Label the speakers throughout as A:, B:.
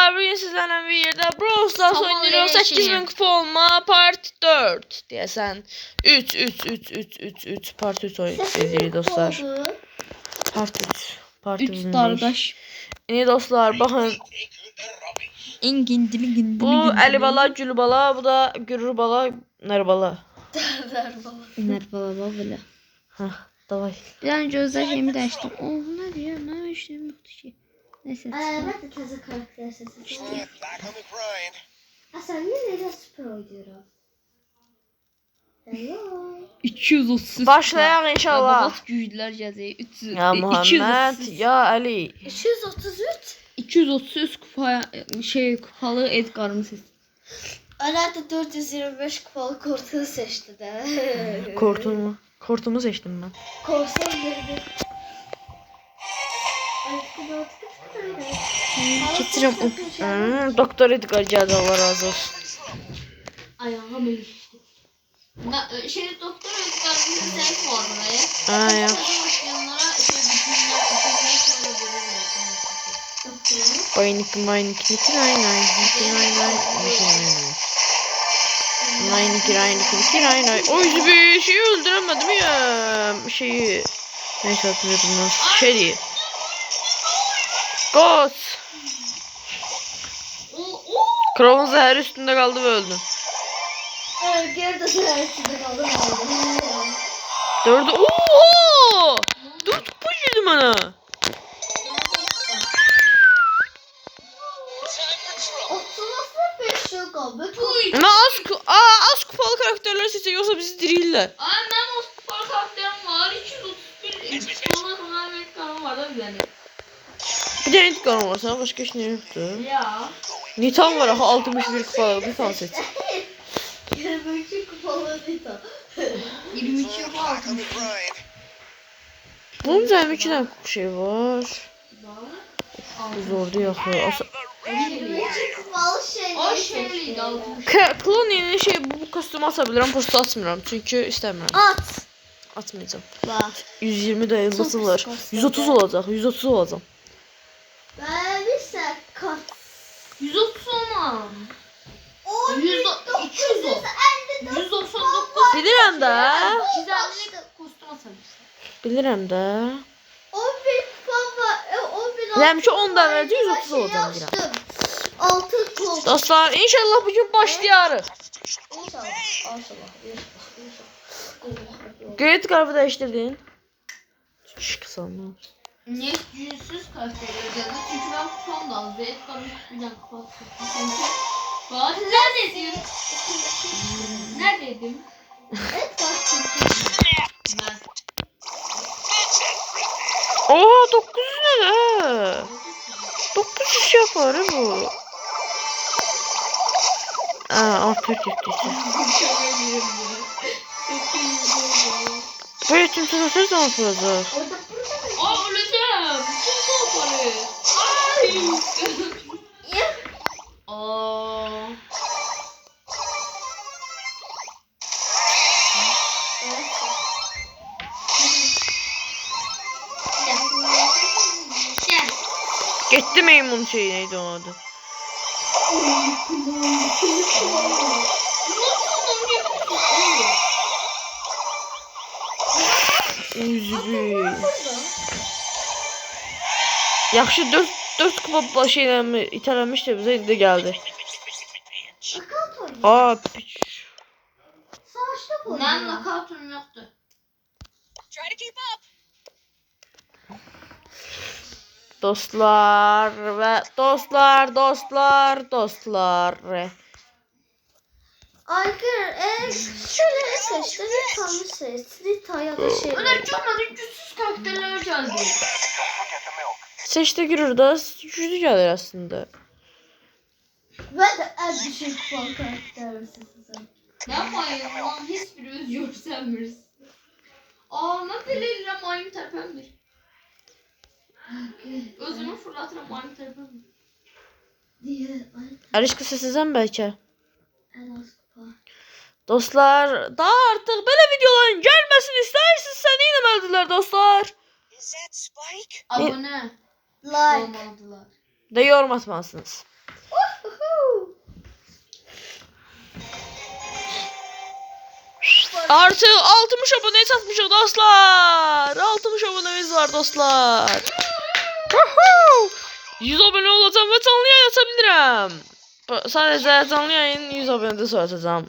A: dostlar, bugün sizlerle bir yerde Brawl Stars oynuyoruz. 8000 kupa olma part 4 diyesen 3 part 3 oynuyoruz dostlar. Part 3
B: kardeş.
A: İyi dostlar, bakın bu Ali Bala, Gül Bala, bu da Gürür Bala, Ner Bala.
B: Ner Bala böyle.
A: Hah, davay.
B: Bir an önce özel şeyimi de açtım. Oh, ne diyor? Ne işlem yoktu ki. Neyse.
C: Ben de taze karakter sesi. Sen yine süper oynuyorum. Hello.
B: 230.
A: Başlayalım inşallah.
B: Babat gücler cəzəyi 300.
A: Ya Muhammed, ya Ali.
C: 233.
B: 230 kupa kupalı Edgar'ın sesi.
C: Herhalde 425 kupalı kortunu seçti de.
A: Kortumu seçtim ben.
C: Korsan dedi.
B: Getirəm o.
A: Doktor Edgar geldi, Allah razı olsun.
B: Ayağım ilişti. Doktor Edgar'ın sesi vardı ya.
A: Ha ya.
B: Başlayanlara
A: Baynik, niki nay. O yüzü bir şeyi öldüremedim ya. Şeyi. Neyse hatırladım lan. Şey değil. Ghost. Kralın zehri üstünde kaldı ve öldü.
C: Geride zehirsiz kaldım.
A: Dördü. Ooo! 4 kupa yedim ana. Ama az kupalı karakterler seçecek, yoksa bizi dirirler.
B: Ben o spor karakterim var. 231 sonra Amerikan'ım var da bir tane.
A: Bir tane intikam var sana, başka hiç ne yoktu.
B: Ya.
A: Nitan var, 61 kupalı, bir tane seç.
C: 23 kupalı Nita.
B: 22 yok altın.
A: Bunun üzerinde 2 tane şey var. Bu zordu ya.
C: 23 kupalı
B: O
C: şeyleri
B: şeyliydi altın.
A: Klon yeni şey, bu kostümü atabilirim, posta atmıyorum çünkü istemiyorum.
C: At.
A: Atmayacağım.
C: Bak.
A: 120 dayanması
C: Çok
A: var.
C: pis kostüm.
A: 130 olacak, 130 olacağım.
C: Ben bir sen kat.
B: 130 olmam.
C: 200
B: 199.
A: Bilirəm də.
B: Çizerlik kostüm atabilirsin.
A: Bilirəm də.
C: 11 kupa var. 11
A: Dedim ki 10 da verdi, 130 olacağım deyirəm.
C: 6 kupa.
A: Dostlar, inşallah bugün başlayarıq.
C: İnşallah.
A: Grid qarfı dəyişdirdin. Kısalma.
B: Niye yüzsüz karakteri geldi? Çünkü ben kupam da az. Ve Edgar'ın bir tane kupası. Bak neredeydin? Neredeydim? Ben.
A: Oha, 900 ne de? 900 şey yapar bu. Artık gittiyse. Böyle tüm tarafları zaman yapacağız.
B: Aa öleceğim. Kim yaparı? Ay. Aa. Gel.
A: Gitti maymun şeyi, neydi o adı? Üzgün. Yaxşı 4 kupa şeylə itələmişdi, bizə indi gəldi. Piç.
B: Ben nakavtum yoktu.
A: Dostlar ve dostlar.
C: Aygır, şöyle seçti. Nita'nı seçti. Nita ya da şey.
B: Öyle çok güçsüz karakterler geldi.
A: Seçte görür da güclü gəlir aslında.
C: Ben de en düşük kupalı karakterim size.
B: Yapmayın lan, hiçbiri öz görsenmiriz. Ben belirleyeceğim aynı terpemdir. Özümü fırlatırım aynı terpemdir.
C: Diye
A: Erişki sesizəm bəlkə.
C: en az kupa.
A: Dostlar, daha artıq belə videoların gəlməsini istəyirsinizsə nə etməlidirlər dostlar?
B: Abone
C: Like.
B: olmalıdılar.
A: De yorum atmalısınız. Artık 60 aboneye çatmışıq dostlar. 60 abonemiz var dostlar. Woohoo! 100 abone olacağım ve canlı yayın açabilirim. Sadece canlı yayın 100 abonede sonra açacağım.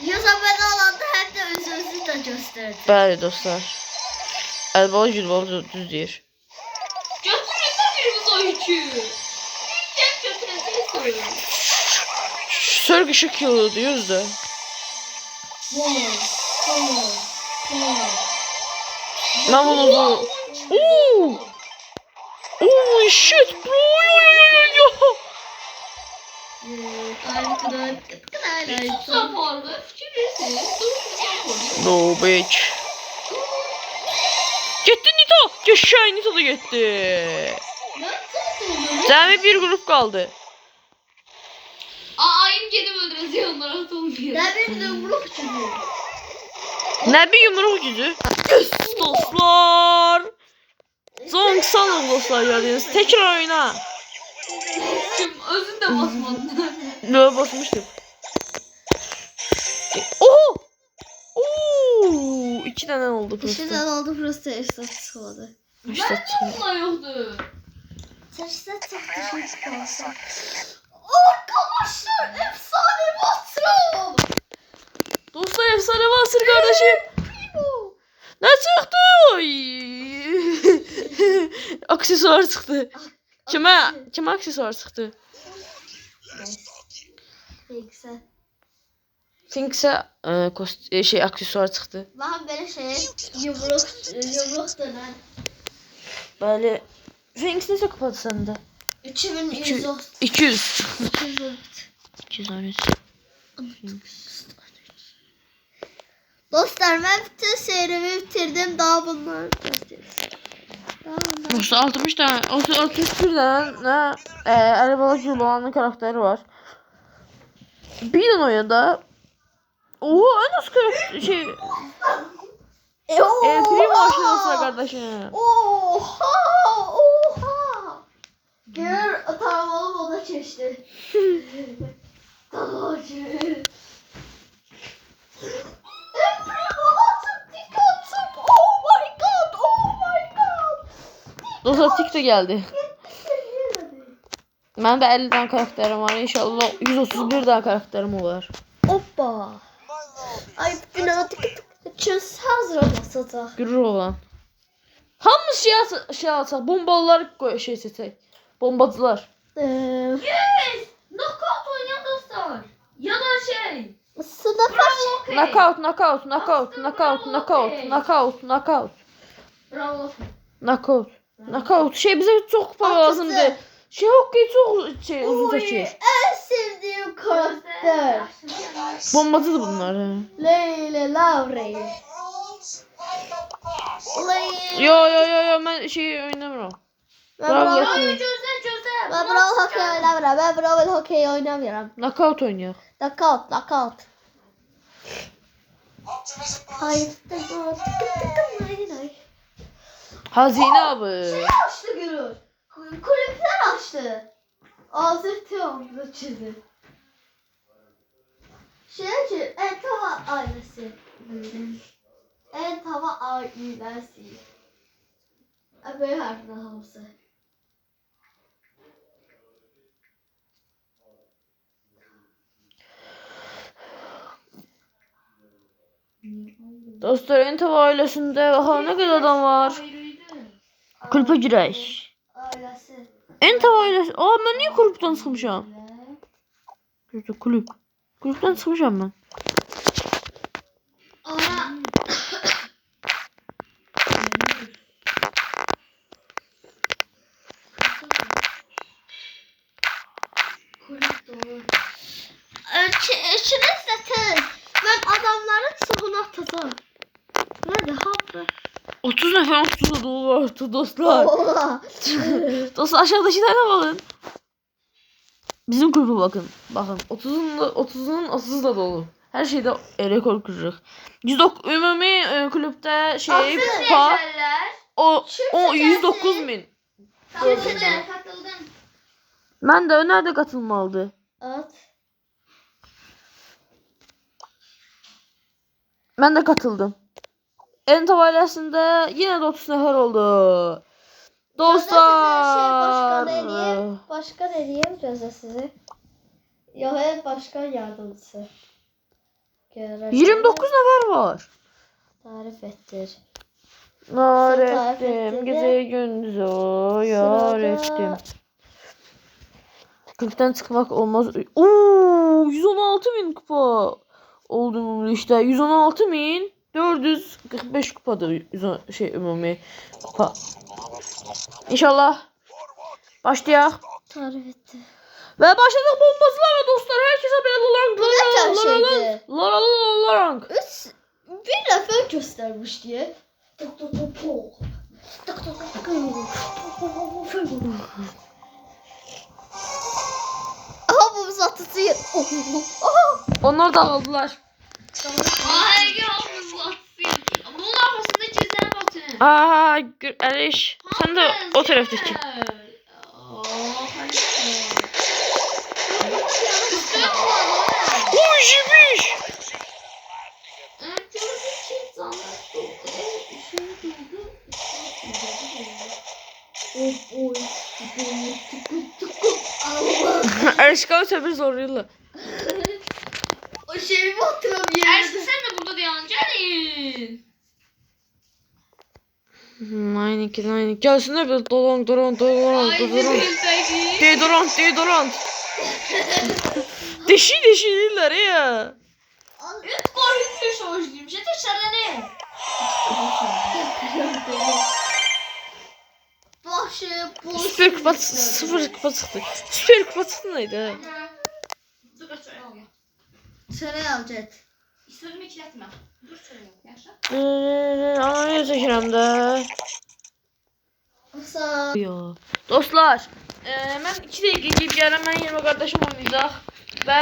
C: 100 abone olanda hem de özünüzü de gösterdi.
A: Bəli dostlar. Əlbələ Gülbaba düz deyir.
B: Götürürse birimiz o yükü. Kim götürürse
A: Sörg ışık yolu diyoruz da. Ben bunu da... Ooo! Oh shit bro!
B: Saporlu fikirlisi.
A: No bitch. Gitti Nito. Geçşay Nito da gitti. Cəmi bir grup kaldı.
B: Ayım gelip öldüreceğim onlara atılmıyor.
C: Ne bir yumruk çiziyor.
A: Ne bir yumruk gücü. Yes dostlar. Zonk salın dostlar geldiniz. Tekrar oyna.
B: Kim özün de basmadın.
A: Ne basmıştım. Oho. Oo, 2 tane oldu
C: İşte
A: prosto.
C: de oldu prosto esnaf oldu.
A: İşte
B: Bununla yoktu.
C: Saçta çok düşük kalsa. Arkadaşlar efsane patron.
A: dostlar efsane basır kardeşim. Ne çıktı? Oy. Aksesuar çıktı. Kime aksesuar çıktı?
C: Neyse.
A: Finks'e şey aksesuar çıktı.
C: Bakın böyle şey yumruk dönen.
A: Böyle Finks ne kapadı sende?
C: 2100
A: 200.
C: 200.
A: 213.
C: Dostlar ben bütün serimi bitirdim. Daha bunlar
A: Dostlar 60 tane 61 tane Arabalı Julian'ın karakteri var. Bir tane oyunda oha en az karakter şey Primo aşırısı kardeşim.
C: Oha. Gör taramalı moda geçti. Tamam.
A: Dostlar tik de geldi. Ben de 50 tane karakterim var. İnşallah 131 tane karakterim olur.
C: Hoppa. Ay binatık çöz hazır olmasacak.
A: Görür olan. Hamı şey alsak bombalılar şey seçsek. Bombacılar.
B: Yes! Knockout oynayan dostlar. Ya da şey.
C: Sınıf
A: Knockout. Şey bize çok kupa lazımdı. Şey hockey çok şey uzun çekir.
C: En sevdiğim karakter.
A: Bombacıdır bunlar.
C: Leyle Lavre.
A: Yo ben şey oynamıyorum. Bravo yapayım.
C: Ben Brawl Hockey oynamıyorum. Ben Brawl Hockey oynamıyorum.
A: Knockout oynuyor.
C: Knockout. Ay.
A: Hazine abi.
C: Açtı Gürür. Kulüpler açtı. Azertiyorum bu çizim. En tava ailesi. En tava ailesi. Böyle harfler hamısı.
A: Dostlar Entav ailesinde ne kadar adam var. Kulüpe girək.
C: Ailesi.
A: Entav ailesi. Ben niye kulüpten çıkmışam? Kulüp. Kulüpten çıkmışam ben.
C: Ana. Kulüp doğru. İçine zaten. Ben adamların çoğunu atacağım. Nerede hapı?
A: 30 nefer 30 dolu var dostlar.
C: Oha.
A: Dostlar aşağıdakilerine bakın. Bizim kulübe bakın. Bakın 30'un 30 da dolu. Her şeyde rekor kırırıq. Ümumi kulüpte şey kupa o 109.000.
B: Katıldım.
A: Ben de nerede katılmalıdır?
C: At.
A: Ben de katıldım. Entav ailesinde yine de 30 nefer oldu. Dostlar.
C: Başkan eləyəm gözlə sizi. Yox, başkan yardımcısı.
A: 29 nefer var.
C: Tarif ettir.
A: Yar
C: Tarif
A: ettim.
C: ettin
A: Gece gündüz o yar ettim. 40'tan çıkmak olmaz. Oo, 116.000 kupa oldu işte. 116.445 kupadır ümumi kupa. İnşallah başlayaq.
C: Tarif ettir.
A: Ve başladık bombacılara dostlar. Herkese böyle
C: Bu ne tər şeydir?
A: larang.
C: Bir nəfər göstərmiş deyə. Tok tok tok tok. Tok tok tok tok. Aha bu zatıcı.
A: Onlar da aldılar.
B: Ay yalnız latsın. Bunun arkasında gizlenip atın.
A: Aa, Aliş. Sen de o taraftaki. Uy, şipiş. Erişka ötebir zoruyla.
C: O şeyi mi hatırlamıyorum?
B: Ersin sen de burada dayanacaksın.
A: Aynı ki. Gelsinler bir dolan.
B: Ay
A: Deodorant. Deodorant. Deşi değiller ya.
B: Evet korkunç bir savaşlıyım. Şey teşerle ne?
C: Başı bu.
A: Süper kupa sıfır kupa çıktı. Süper kupa çıktı neydi?
B: Dur söyle al ya.
C: Söyle alacak.
B: Sözümü ikiletme. Dur söyle. Yaşa.
A: Anaya çəkirəm də.
C: Sağ.
A: Ya. Dostlar, mən 2 dəqiqə gəlib gələm, mən yerime qardaşım oynayacaq və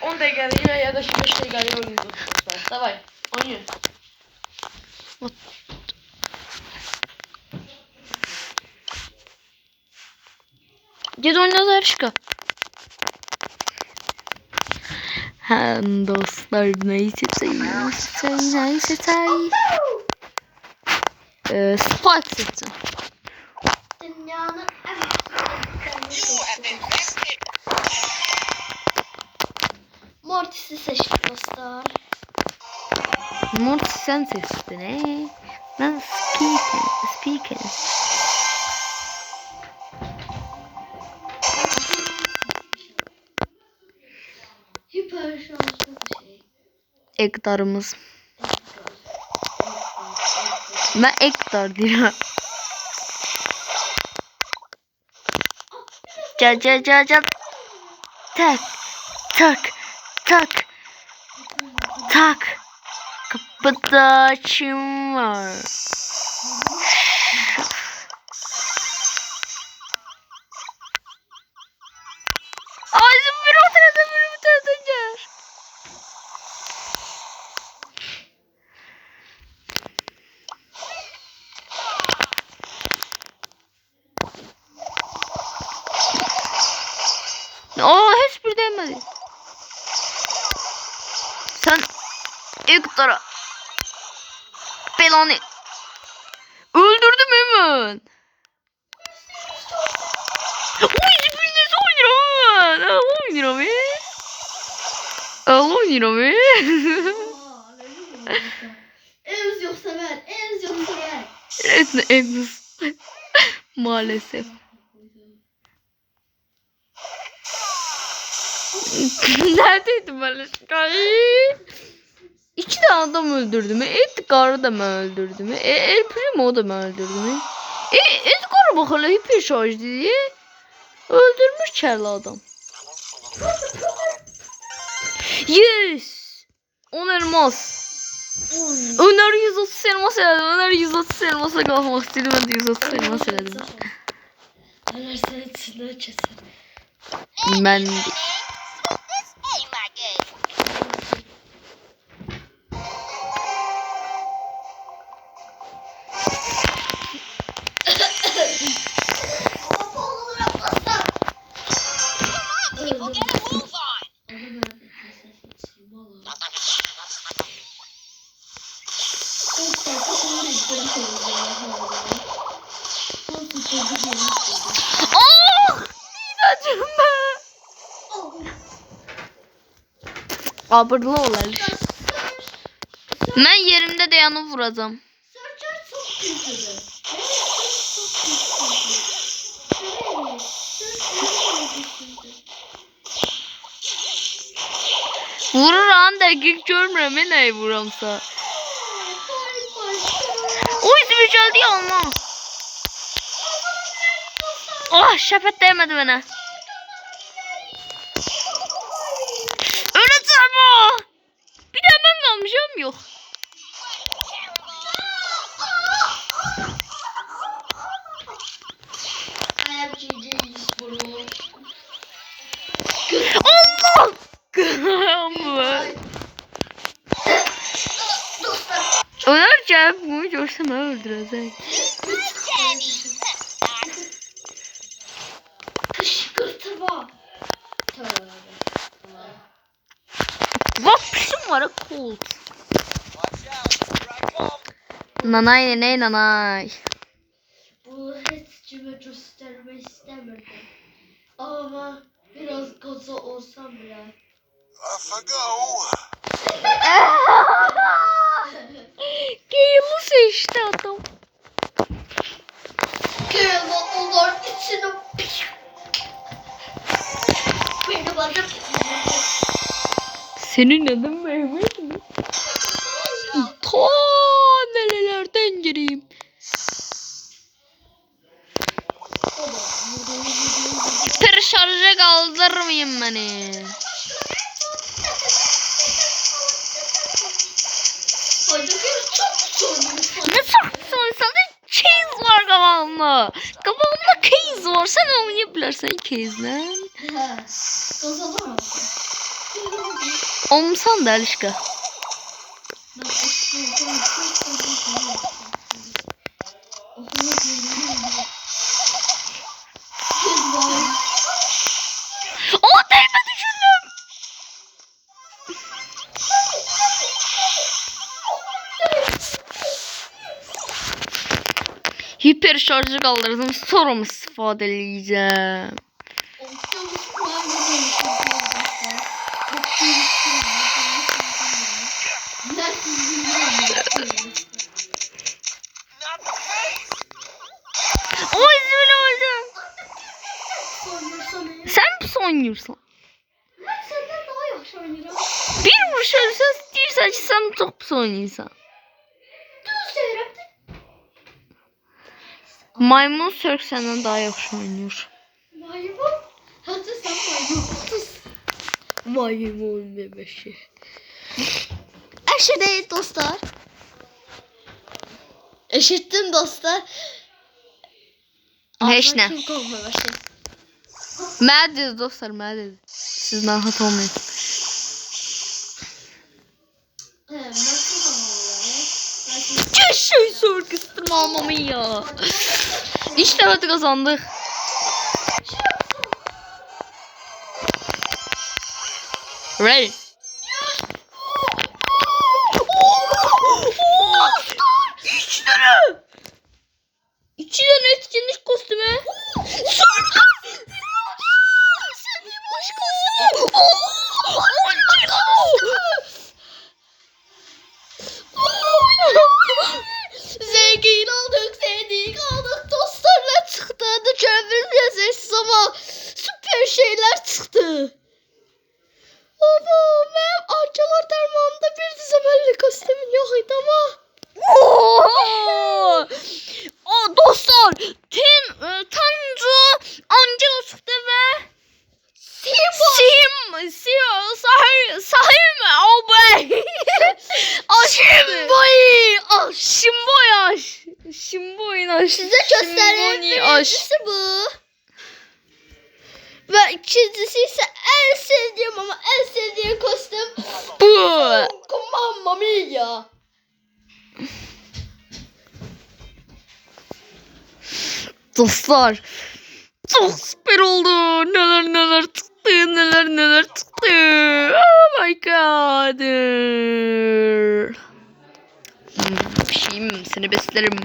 A: 10 dəqiqəliyə ya da 5 dəqiqəliyə oynayacaq dostlar. Davay, oynayın. Ged oynayacaq Erişka. Hem dostlar neyse Spike seçtim.
C: Dünyanın en Mortis'i seçtim dostlar.
A: Mortis sen seçtin Ben speaker.
C: Hiper şanslı bir şey.
A: Ektarımız. Ben ektar diyorum. Ca. Tak. Kapıda kim var? Ağzım bir oturada bir tutunca. Hiçbir değmedi. Sen Ektar'a belanı öldürdüm hemen. Oy, hiçbirine oynayacağım hemen. Oynayacağım be.
C: Evimiz yoksa ver. Evimiz yoksa ver.
A: Evimiz. Maalesef. Neredeydim ben? İki de adam öldürdü mü? Edgar'ı da mı öldürdü mü? El Primo da mı öldürdü mü? Edgar'ı bak hele hiper şarj diye öldürmüş kelle adam. Yes! 10 elmas. Öner 130 elmas elədim. Öner 130 elmasa qalxmaq istəyirdim. Ben de 130 elmas elədim.
C: Öner seni içinden keser.
A: Ben de. Abırlı ol Aliş. Mən yerimdə dayanıb vuracağım.
C: Sörçər çox güclüdür.
A: Vururam, dəqiq görmürəm, nəyi vuramsa. Oy, gəldi yanıma. Oh, şəfət dəymədi mənə. Öləcəm o. Bir də mən qalmışam, yox. Allah! Qıramı. Ölərkən bunu görsəm öldürəcək.
C: Kışkırtma.
A: Bak pişim var Colt. Nanay neney nanay.
C: Bu hiç cime göstermek istemirdim. Ama biraz gaza olsam bile.
A: Gale'ı seçti adam.
C: Gale onlar içine. Benim adım.
A: Senin adın Mehmet mi? Ta nerelerden gireyim. Per şarja kaldırmayın beni. Ne saçma insanda case var kafamda. Kafamda case var. Sen oynayabilirsin case'le.
C: Kazanamazsın.
A: Olmuşsan da Alişka. O değme düşündüm. Hiper şarjı kaldırdım. Sonra mı istifade edeceğim? Oy zül öldüm. Sen mi oynuyorsun?
C: Ben senden daha yaxşı oynayıram.
A: Bir vuruş ölürsen deyirsən ki sen çok pis oynuyorsan.
C: Düz deyirəm.
A: Maymun Sörk senden daha yaxşı oynuyor.
C: Maymun. Hadi sen maymun.
A: Maymun bebeşi.
C: Eşit dostlar. Eşittim dostlar.
A: Heç nə.
C: Kim olmaya başlayın?
A: Mənə dedi dostlar, mənə dedi. Siz narahat olmayın. Keşke Sörk ısırmamamı ya. İşte hadi kazandık. Ready. İki tane etkinlik kostümü. Sonra. Sen de boş kostümü.
C: Zengin olduk, zengin olduk. Dostlarla çıktı. Mükemmel sessiz ama süper şeyler çıktı. Baba, benim arkalar dermanında bir düzemelli kostümüm yok idi ama.
A: O dostlar, Tanrı Angela çıktı ve Sahim abi. Şimboy.
C: Size göstereyim. Birincisi bu. Ve ikincisi ise en sevdiğim ama en sevdiğim kostüm
A: Bu.
C: Mamma mia.
A: Dostlar, çok süper oldu. Neler çıktı. Oh my god. Pişeyim, seni beslerim.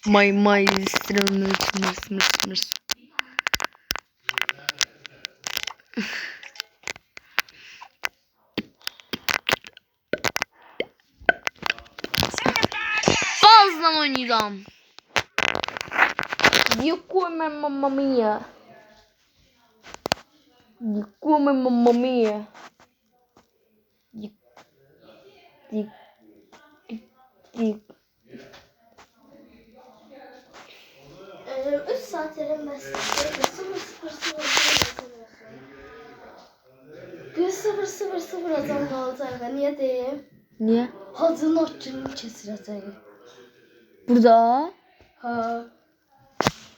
A: My mind is still Bazdan oynayacağım. Come mamma mia. Come mamma mia.
C: Üç saat verilmez. 000 adam kalacak. Niye diyeyim?
A: Niye?
C: Hazın otçunun kesilecek.
A: Burada.
C: Ha.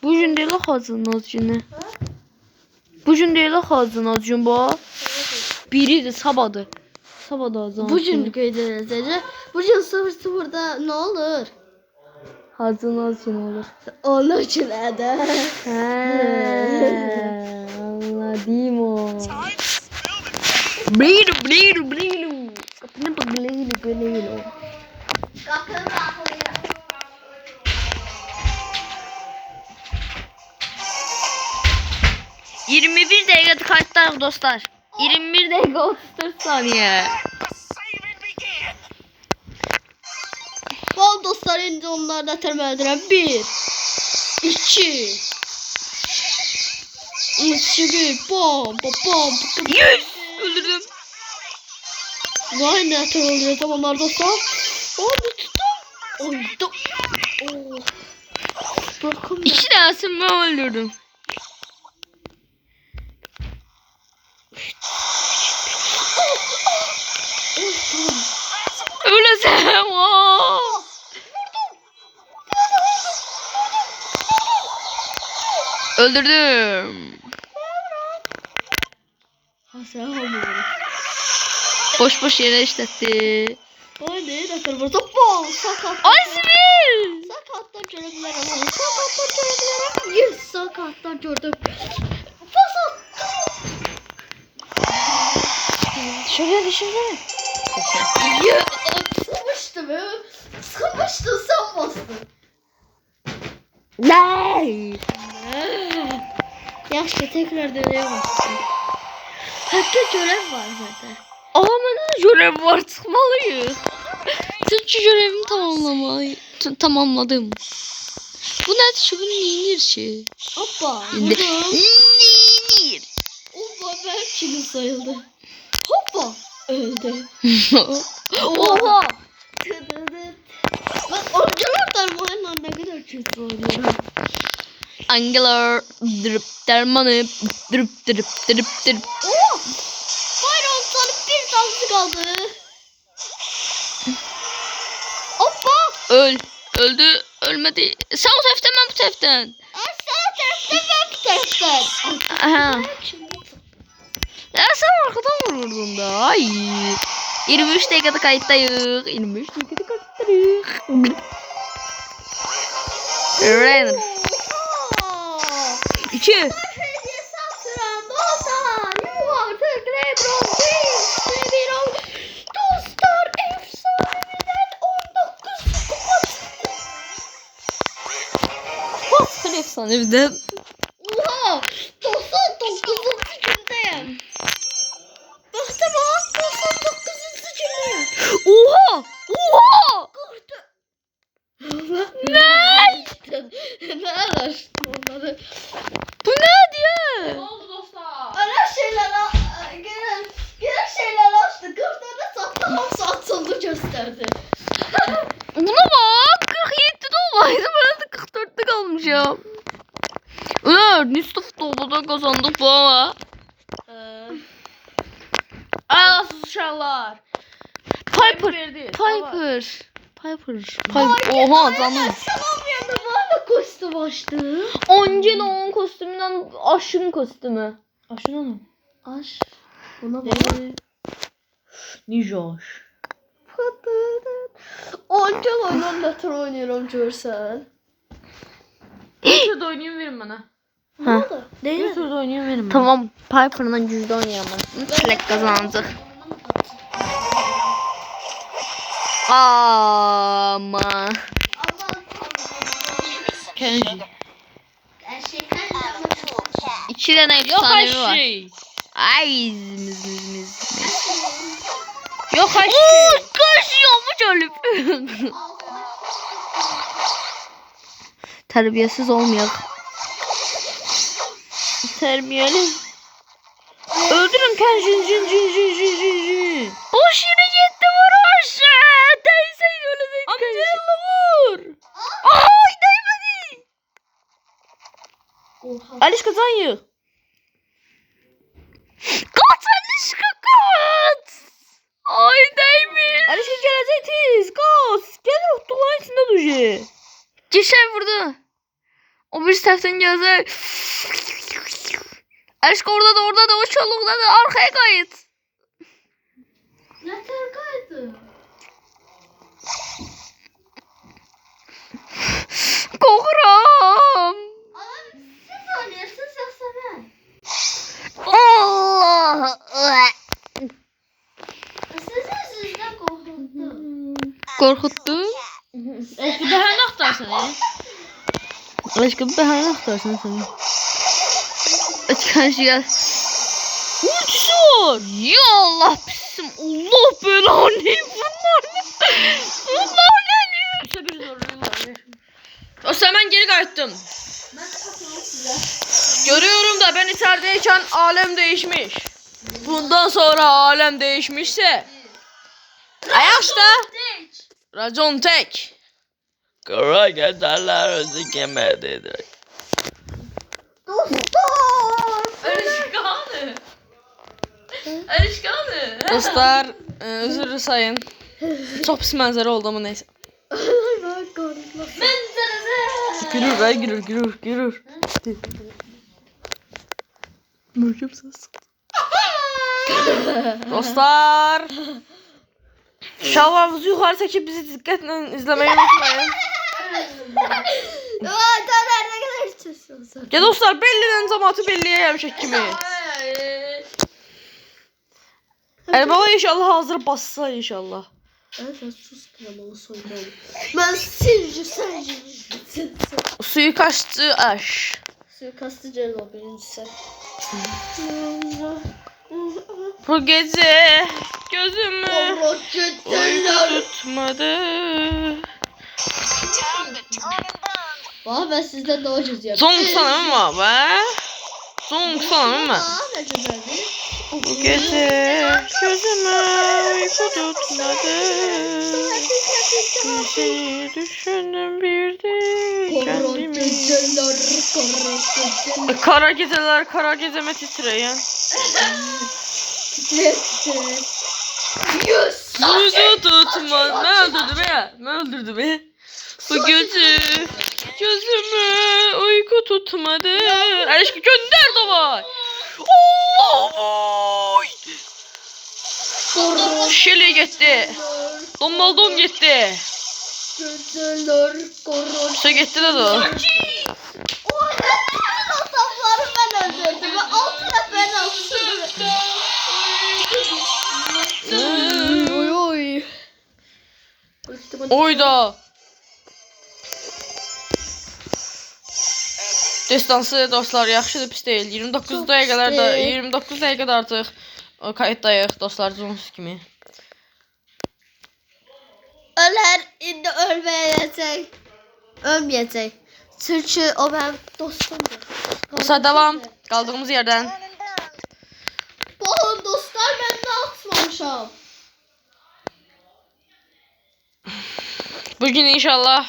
A: Bu gün değil hazın günü. Bu gün değil hazın gün bu. Biridir sabahdır. Sabah da hazın.
C: Bugün qeyd ediləcək. Bugün 00'da ne olur?
A: Hazın gün olur.
C: Onun için ədə.
A: Anladım o. Blilu. Kapını bak blilu.
C: Qapını bağlayın.
A: ...21 dakika kayıttayız dostlar. 21 dakika 34 saniye.
C: Bol dostlar indi onlarda tərməldirəm. 1 2 3 bom.
A: 100. Öldürdüm.
C: Vay ne atır öldüreceğim onlar dostlar. Bu tuttum. Oydum. Bakın.
A: 2 tanesini ben öldürdüm. Öleceğim. Öldürdüm.
C: Ha sen hamur.
A: Boş yere işletti.
C: Vay ne atır burada. Bom. Sakat.
A: Ay Sibel.
C: Sakattan görebilirim ama. Sakattan görebilirim. 100 sakattan gördüm. Fasat.
A: Şuraya düşünsene.
C: Ya sıkmıştı be. Sıkmıştın sen bastın.
A: Ne?
C: Yaşlı tekrar döneye bastım. Herkes görev var zaten.
A: Amanın görev var çıkmalıyız. Çünkü görevimi tamamladım. Bu ne şu bunu neyinir ki?
C: Hoppa.
A: Neyinir?
C: Hoppa ben kilim sayıldı. Hoppa. Öldü.
A: Oha.
C: Ben oyunculardan bu oyunlar ne kadar kötü oynuyorum.
A: Angelar dırıp dermanı dırıp.
C: Oh! Bayram sana bir dansı kaldı. Hoppa.
A: Öldü. Ölmedi. Sen o taraftan ben bu taraftan.
C: Sağ taraftan ben bu taraftan.
A: Aha. Ya sen arkadan vururdun da. Ay. 23 dakikada kayıttayız. 23 dakikada kayıttayız. Rainer. 2.
C: Hediye satıran dostlar. Yuh artık Lebron James. Lebron. Dostlar efsaneviden 19 kupa.
A: Sen efsaneviden.
C: Oha. 99. gündeyim. Baktım ha. 99. gündeyim.
A: Oha.
C: Ne? Ne araştın onları?
A: Bu ne diye?
B: Ne oldu dostlar?
C: Ara şeyler gelen şeyler açtı. Kırklarına sattamam satıldı gösterdi.
A: Buna bak. 47'de olaydı. Ben de 44'te kalmışım. Nice futbolda kazandık bu ama.
B: Ağlasız uşaqlar.
A: Piper. Oha canım.
C: Tamam yanında bana kostüm açtı.
A: Angela'nın kostümünden Aş'ın kostümü. Aş'ın mı?
C: Aş. Buna bak.
A: Nijoş.
C: Angela'yla neler oynuyorum görsen.
B: Bir tur da oynayın verin bana.
C: Ne oldu?
B: Bir tur da oynayın verin bana.
A: Tamam. Piper'dan yüzde oynayalım. Çilek kazanacak. Ama.
B: Kenji.
C: Gerçekten de
A: 2 tane
B: Yok
A: efsanevi var.
B: şey.
A: Ay miz. Yok aşkım. Kaşıyormuş ölüp. Terbiyesiz olmayalım. Terbiyeli. Öldürün cin. Boş yere gitti vur aşağı. Değseydi öyle Amcayla vur. Ay değmedi. Alişka zanyı. Kaç Alişka kaç. Ay değmiş. Alişka gelecek tez. Kaç. Gel duvarın içinde duje. Geçen vurdu. O bir taraftan gelecek. Alişka orada da o çolukta da arkaya kayıt.
B: Ne terkaydı?
A: Korkuram.
B: Siz oynuyorsunuz yoksa ben.
A: Allah.
B: Siz yüzünden korkuttum.
A: Korkuttu.
B: Bir daha ne aktarsın ya?
A: Alişka bir bahane aktarsın sen. Açıkan şey gel. Uçsun. Ya Allah pisim. Allah belanı. Bunlar ne? Bunlar ne? İşte bir zorluyorlar. O zaman ben geri kayıttım.
B: Ben de katıldım size.
A: Görüyorum da ben içerideyken alem değişmiş. Bundan sonra alem değişmişse. Ayakta. Racon tek. Kara gezerler özü kemedi. Dostlar özür sayın. Çok pis mənzərə oldu ama neyse. Gülür be gülür. Mürküm ses. Dostlar. Şalvarınızı yukarı çekip bizi diqqətlə izlemeyi unutmayın.
C: Ne kadar istiyorsun?
A: Ya dostlar belliden cemaatı belliye gelmişek kimi. Elbala inşallah hazır bassa inşallah.
C: Evet sus kremalı soyacağım. Ben silci.
A: Suyu kaçtı aş.
C: Suikastı Celal birincisi.
A: Bu gece gözümü uyku tutmadı.
C: Valla ben sizden daha ucuz yaptım.
A: Zonk sana mı be? Zonk sana mı?
C: Ne güzeldi.
A: Bu gece gözümü uyku tutmadı. Seni düşündüm bir de kendimi. Kara geceler kara geceme titreyen. Uyku tutmaz. Ne öldürdü be? Bu gece gözümü uyku tutmadı. Aşkı gönder de var. Allah! Şeli gitti. Dombaldon gitti.
C: Geceler korur.
A: İşte gitti de o.
C: O adamları ben öldürdüm. Ve altına ben aldım. Oy.
A: Oyda. Destansı dostlar yaxşıdır pis deyil. 29 dəqiqədə artıq kayıtdayıq dostlar Jones kimi.
C: Öler indi ölmeyecek. Ölmeyecek. Çünkü o benim dostumdur.
A: Dostlar devam. Kaldığımız yerden.
C: Oğlum dostlar ben ne atmamışam.
A: Bugün inşallah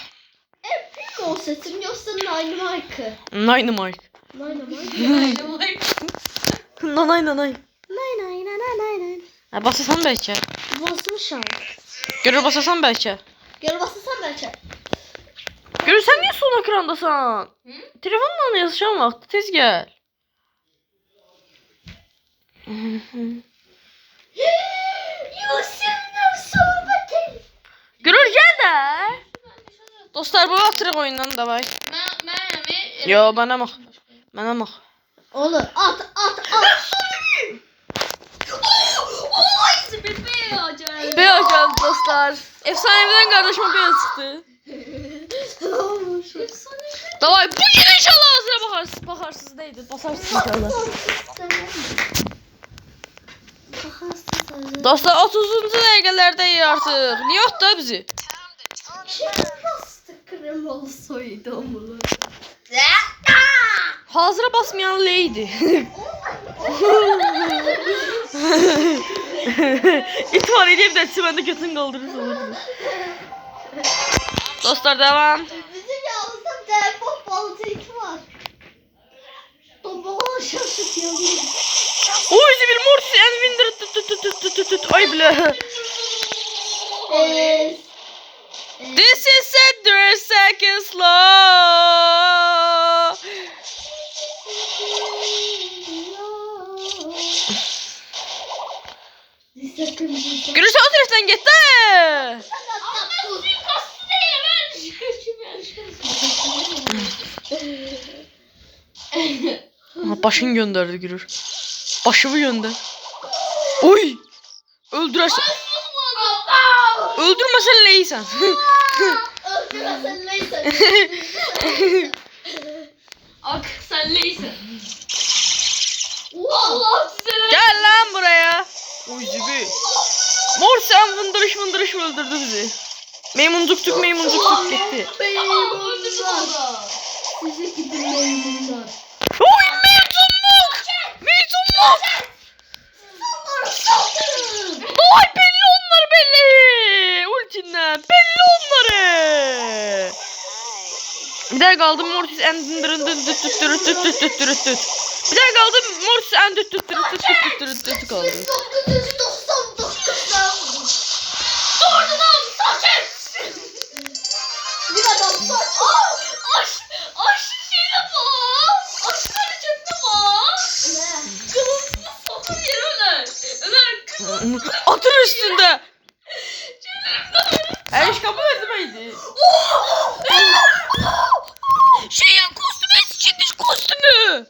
C: Epic o sesim yoksa Dynamite.
A: Dynamite. Nanay. Ha basasan belki.
C: Basmışam.
A: Görür basasan belki.
C: Gel basırsan belki.
A: Görür sen niye son ekrandasan? Telefonla yazışan vakti tez gel.
C: Yusuf'la sohbeti.
A: Görür gel de. Dostlar bu atırıq oyundan davay. Yo bana bak. Bana bak.
C: Olur at.
A: Beyaz geldi dostlar. Efsaneviden kardeşime beyaz çıktı. Davay bugün inşallah hazıra bakarsınız neydi? Basarsınız inşallah. Dostlar 30-cu dəqiqələrdəyik artıq. Niyə yox da bizi?
C: Nasıl kremalı soydum bunu?
A: Hazıra basmayan Leydi. İtibar edeyim de mən də götünü qaldırırız olurdu. Dostlar devam.
C: Bizim yanımızda telefon baltayı var. Topuğu aşağısı yanıyor.
A: Oy bir morsi en windir. Ay bile. This is a 3 seconds slow. Gürüş o taraftan gitti. Başın gönderdi Gürür. Başımı gönder. Oy. Öldürersen. Öldürmesen leysen.
C: Öldürmesen neyse.
B: Ak sen neyse. Allah size ne?
A: Gel lan buraya. Oy zibi. Mor sen vındırış öldürdü bizi. Meymuncuk gitti.
C: Maymunlar. Size gidin maymunlar.
A: Oy meymuncuk.
C: Saldırın.
A: Oy belli onlar belli. Ultinden belli onları. Bir daha kaldım Mortis en dındırın. Bir daha kaldım Mortis en kaldı.
C: 1999'da. Doğru lan saçın. Bir adam saç.
B: Aş şeyle bak. Aşklar içinde bak. Kılıçlı sapır yer Öner. Öner kılıçlı.
A: Atır üstünde. Eriş kapı verdi miydi? Şeyin kostümü içinmiş kostümü.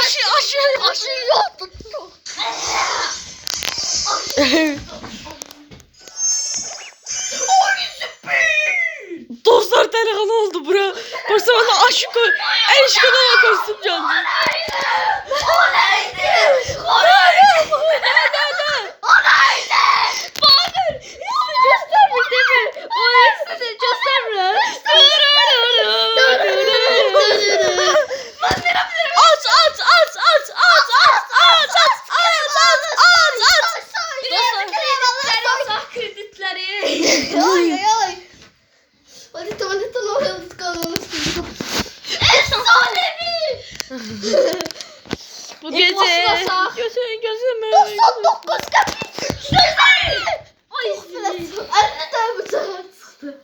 A: Aşı
C: yok.
A: Dostlar telefon oldu bura. Barcelona aşı koy. Eriş kadar kostüm canlı.
C: Hadi tuvaletten oraya tıkanalım.
A: Bu gece gözüme.
C: 99 kapıyı sözler. Ay anne de bıçağı sıktı.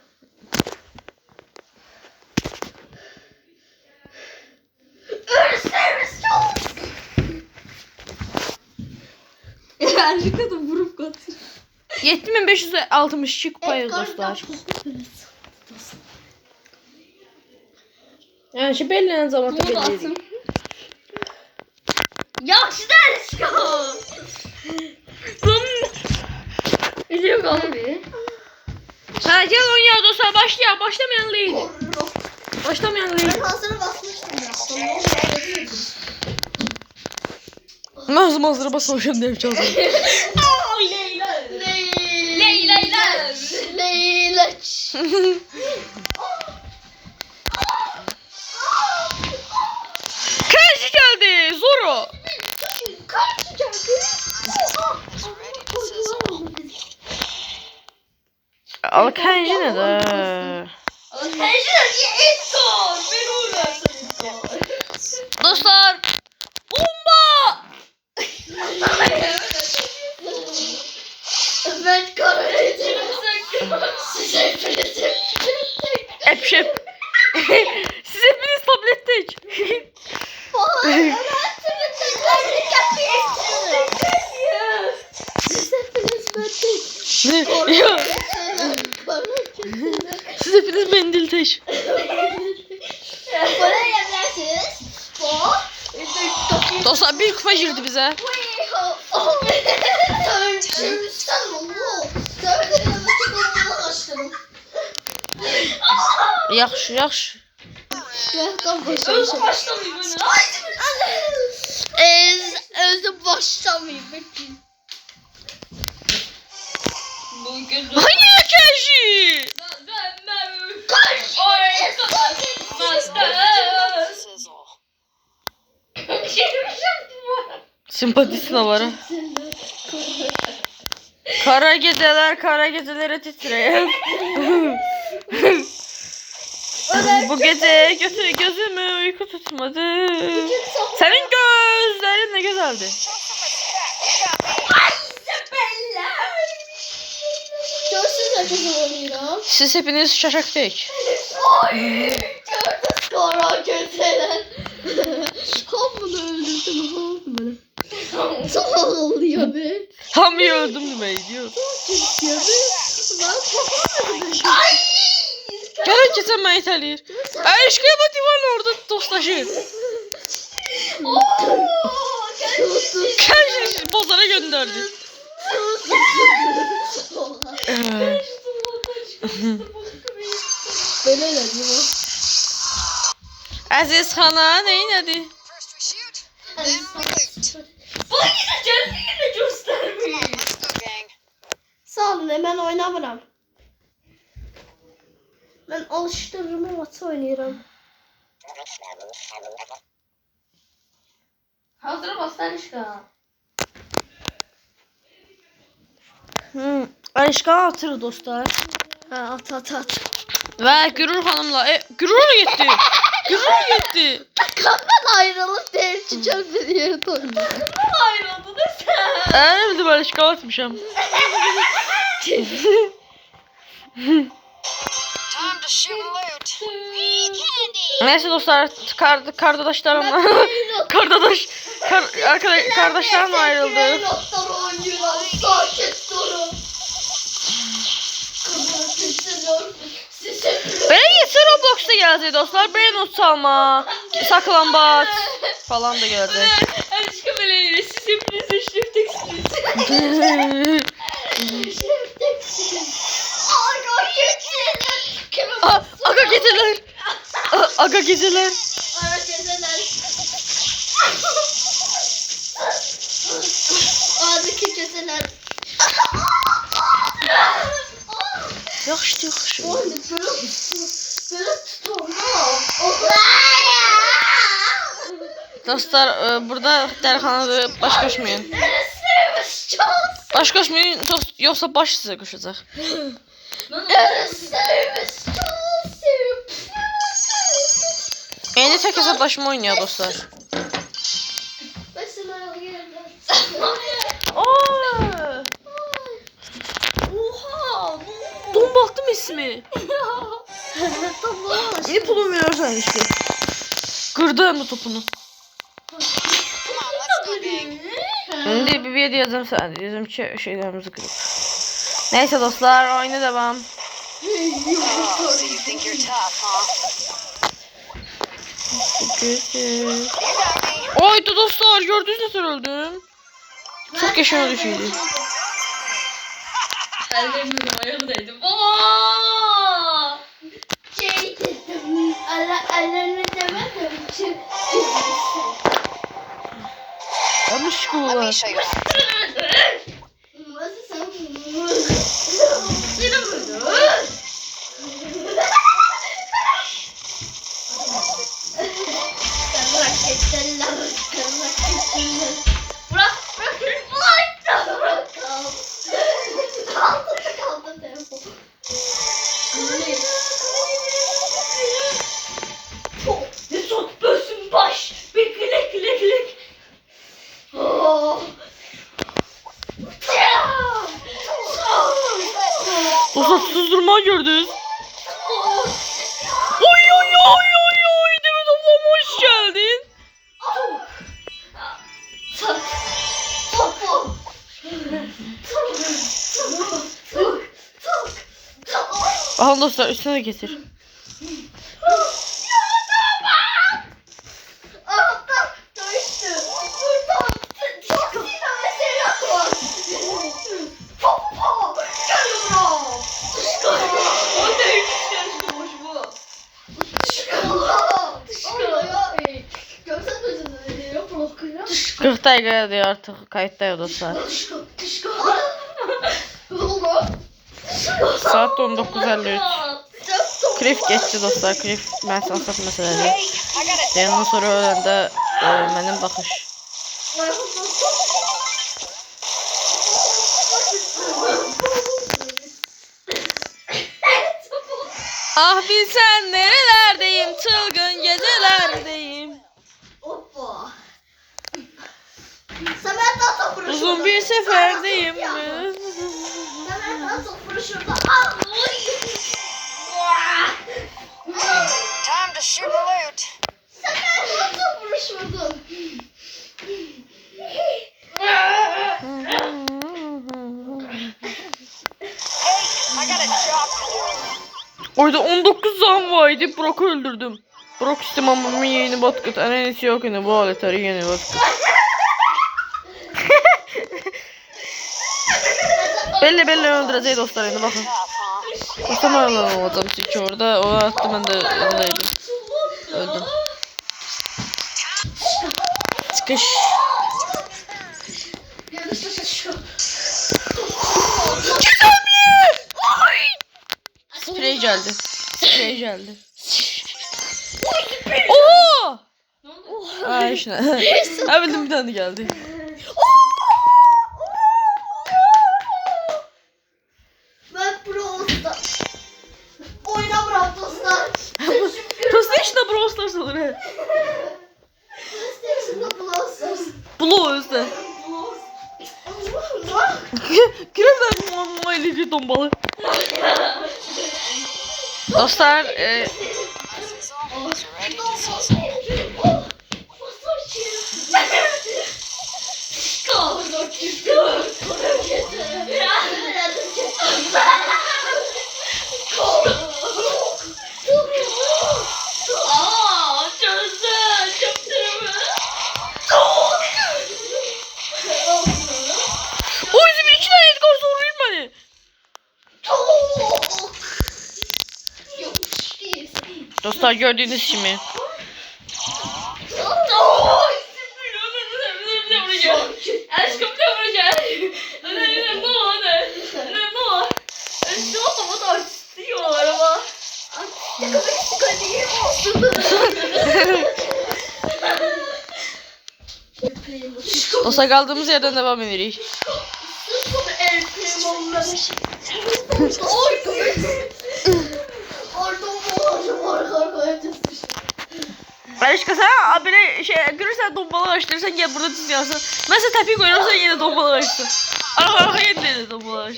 C: Ölseniz çok.
B: Yani kadın vurup kaçır.
A: 7562 kupayız dostlar. Yani şu belirlenen zamanda belirledik.
B: Yaxşı dərs qal. Biliyor abi.
A: Ha gel oynayalım dostlar başlayalım. Başlamayan Leydi. Başlamayan
C: Ben
A: Leydi.
C: hazır basmıştım ya.
A: Hazır basmışım demiş hazır.
B: Leyla.
C: Leyla. Leylaç.
A: Kenji geldi. Zoro.
C: Kaç geldi?
A: Al Kenji ne de?
B: Tecrübe ettor. Ben uğraşsın.
A: Dostlar. Bomba.
C: Ben kararacağım. Size hepinizi.
A: Epşep. Siz hepiniz tablettik. Siz hepiniz mendil teş. Dostlar bir kupa girdi bize. Yaxşı, yaxşı.
B: Özü başlamayayım.
C: Özde başlamayayım.
B: Bugün
A: Hayır Kenji. Simpatisi de var ha. Kara gecelere titreyen. Bu gece gözümü uyku tutmadı. Senin gözlerin ne güzeldi.
C: Görsün herkese oynuyorum.
A: Siz hepiniz şaşak değil.
C: Gördünüz kara gözler. Tam bunu öldürdüm. Ne oldu bana? Sağ oluyor be.
A: Tam bir öldüm demeyi diyor.
C: Kesiyor be. Ben kafamı
A: Gəlin keçən məni itələyir. Əşqə bu divarla orada dostlaşır. Kenji bozara gönderdi.
C: Böyle ne diyor?
A: Əziz xana neynədi?
D: First we shoot, then we loot.
B: Bak yine kendini göstermiyor.
D: Come on, let's go, gang.
C: Sağ olun hemen oynamıram. Ben alıştırırım atı oynuyorum.
B: Hazır Bastarışka.
A: Əşqə atır dostlar.
C: Ha at.
A: Və Gürür xanımla Gürür getdi. Gürür getdi.
C: Ben ayrılıp değil çiçek bir yere koydum.
B: Ayrıldı da sen.
A: Bildim Əşqə atmışam.
D: Time to shoot and loot. Free candy.
A: Neyse dostlar kardeşlerimle kardeşlerimle ayrıldı.
C: Notlar oynuyorum. Sakin durun. Kadar kesiliyor.
A: Belə yetsə Robloxda gələcək dostlar. Belə not çalma, saklambaç falan da gələcək.
B: Aşkım öyle siz hepiniz eşrefteksiniz.
A: Aga geceler. Aga geceler.
C: Ağzıki keseler.
A: Yaxşı, yaxşı.
C: Böyle tutuyorum.
A: Dostlar burada dərxanada baş koşmayın. Baş koşmayın yoxsa baş sizə koşacaq. Yeni tek hesaplaşma oynuyor dostlar. Oha! Don baktım ismi. Ne pulun verirsen işte. Kırdı hem de topunu.
D: Come on, let's go, gang.
A: Şimdi bir video yazım sen yazım şeylerimizi kırıp. Neyse dostlar oyuna devam.
D: Oh, so you think you're tough, huh? You got me.
A: Oydu dostlar gördünüz nasıl öldüm. Çok yaşına düşüydü.
B: Ellerimle ayağımdaydım. Ooo!
C: Şey dedim. Ellerini demedim.
A: Yanlış
D: Let me
A: kullar.
D: show you.
C: Nasıl sen?
B: Bırak.
C: Kaldı telefon.
B: Ne çok bölsün baş. Bir gülek.
A: Dostlar suzdurma gördünüz. Oy Demet ablam hoş geldin. Aha dostlar üstüne de getir.
B: O neymiş aşkım hoş bu.
A: 40 dəqiqədir artıq kayıtdayıq dostlar. Saat 19:53. Krif geçti dostlar. Krif mən sansat məsələdir. Ondan sonra öləndə mənim baxış. Ah bilsən nerelerdeyim, çılgın gecelerdeyim.
C: Hoppa. Samet nasıl vuruşurdu?
A: Uzun bir seferdeyim.
C: Samet nasıl vuruşurdu? Ah!
D: Time to shoot and loot.
C: Samet nasıl vuruşurdu?
D: I got a job to do.
A: Orada 19 zam vardı. Brock'u öldürdüm. Brock istemamın yeni batkıt. Ananesi yok yine bu aletleri yeni batkıt. belli öldüreceğiz dostlar yine bakın. Muhtemelen olacağım çünkü orada o attı ben de yanındaydım. Öldüm. Çıkış. Sprey geldi. Sprey geldi. Oo! Aa işte. Ha bildim bir tane geldi.
C: Ben Bros'ta. Oyna bırak dostlar.
A: PlayStation'da Brawl Stars olur he.
C: PlayStation'da Bros'ta.
A: Blow özde. Kiremden muameleci tombalı. Dostlar
D: Zombies are ready to sizzle.
A: o bizim iki tane Edgar sorayım beni. Dostlar gördüğünüz gibi.
B: Aşkım ne vuracak? Ne oldu? Ne oldu? Aşkım o da istiyor ama.
A: Dostlar kaldığımız yerden devam ederiz. Aşkım sen abine şey görürsen dombalı açtırırsan gel burada diz yansın. Ben sana tepki koyarım sen yine dombalı açsın. Arka yine de dombalı aç.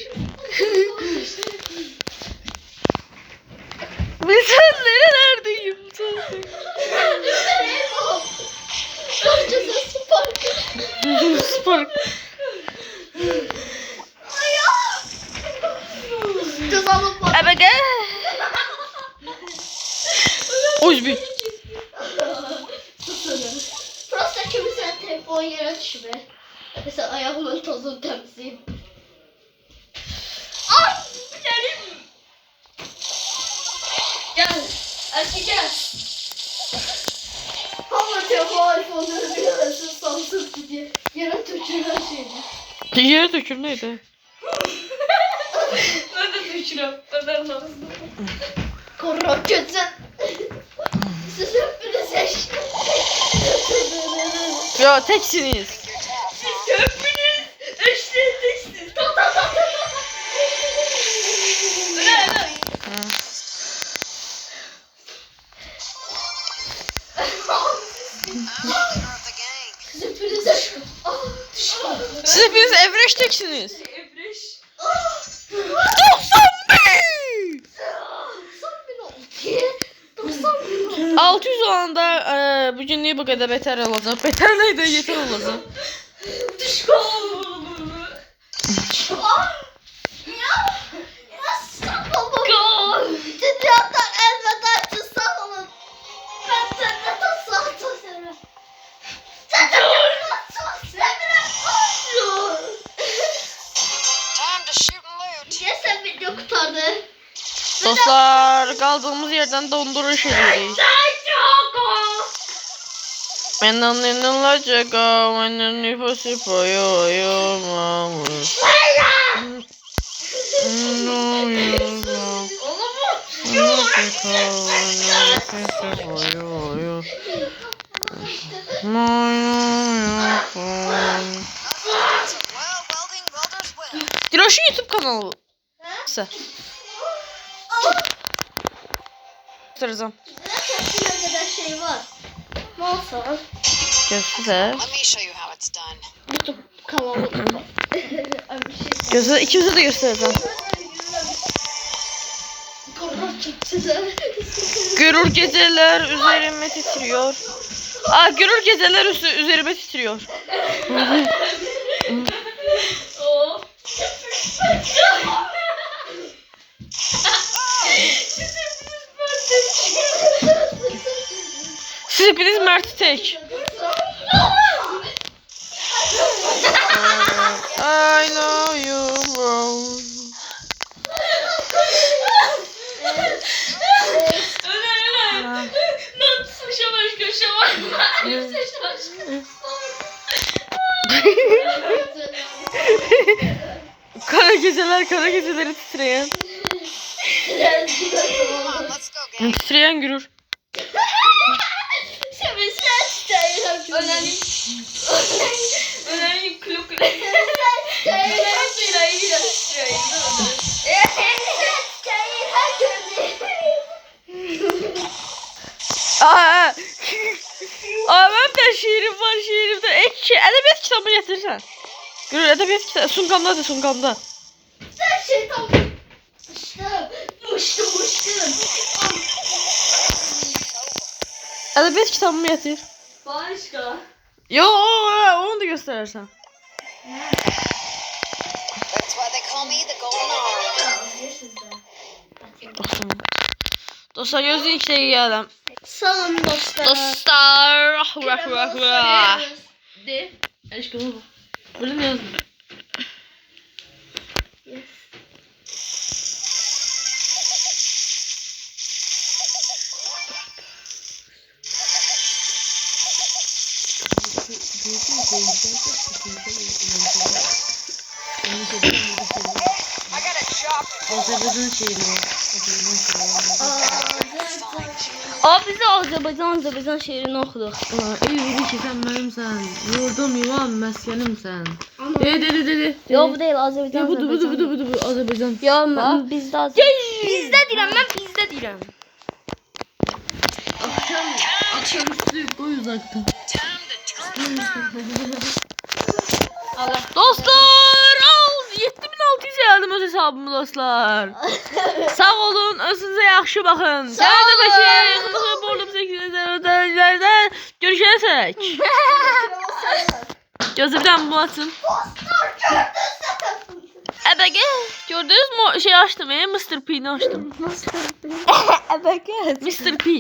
A: Sen nerelerdeyim? Spark. Ebe gel. Oy bir.
C: Prosta kimse telefon yere düşme. Mesela ayağımın tozunu temizleyeyim.
B: Ay! Gelin! Gel! Aşkım gel!
C: Ama telefon iPhone'ları bir arası Samsung diye yere tükürülen şeydi.
A: Yere dökül neydi?
B: Ben de düşürüyorum. Ben de
C: Korra kötü. Siz hepiniz eşit.
A: Ya teksiniz.
B: Siz köpünüz! Eşleştiniz! Öyle.
D: Leader of the gang.
C: Siz hepiniz eşit. Ah, düşman.
A: Siz hepiniz Evreş teksiniz.
B: Ebreş.
A: 91!
C: 90.000 oldu diye. 90.000 oldu.
A: 600 olanda bugünlük bu kadar beter olacak. Beter neydi yeter olacak.
C: Ah! Ya! Ya sağ olun. Dünyadan elveda için sağ olun. Ben senden de sağ olun seviyorum. Senden de çok seviyorum.
D: Time to shoot and loot.
C: Niye sen video kurtardı?
A: Dostlar kaldığımız yerden donduruş ediyoruz. Məndən inanılacaq, məndən nifası payayamamış.
D: It's well welding welder's will.
A: Diloş'un YouTube kanalı. Sen. Göstereceğim.
C: Ne kadar şey var. Olsa.
A: Göster.
D: Let me show you how it's done.
C: YouTube kanalı.
A: Göster. İkimize de göstereceğim. Görür geceler üzerime titriyor. Görür geceler üzerime titriyor.
B: Oo.
A: Siz hepiniz Mert tek. I know you wrong.
B: Öyle. Not sıçramış köşeme.
A: Kara geceleri titreyen.
D: Come on, let's go, gang.
A: Titreyen gürür.
B: Önemli klukle.
A: Benim de şiirim var şiirimde. Edebiyat kitabı getirsen. Gürür edebiyat kitabı. Sunkamdadır sunkamda. Edebiyat kitabımı getir.
B: Başka.
A: Yo onu da gösterirsen.
D: That's why they call me the Golden Arm.
A: Dostlar gözlüğün içine yiyelim.
C: Salın dostlar.
A: Dostlar.
B: De. Aşkım bu.
A: Böyle mi yazdın?
D: I got a job to do.
A: Azerbaycan şiiri var.
C: Biz de Azerbaycan şehrini okuduk.
A: Ey ki sen benimsen. Yurdum yuvam meskenimsen. Dedi.
C: Yo bu değil Azerbaycan.
A: Bu Azerbaycan.
C: Yo bizde Azerbaycan. Bizde deyirəm, mən bizde deyirəm.
A: Akşamüstü koy uzakta.
D: Time to turn
C: Allah.
A: Dostlar 7600 geldim öz hesabımı dostlar. Sağ olun, özünüze yaxşı baxın.
C: Sağ
A: Sənə də
C: olun.
A: beşik, borlum 800'lərdən görüşərsək. Gözümdən bu açın. Əbəgə, gördünüz mü şey açtım, Mr. P'ni açtım.
C: Əbəgə.
A: Mr. P.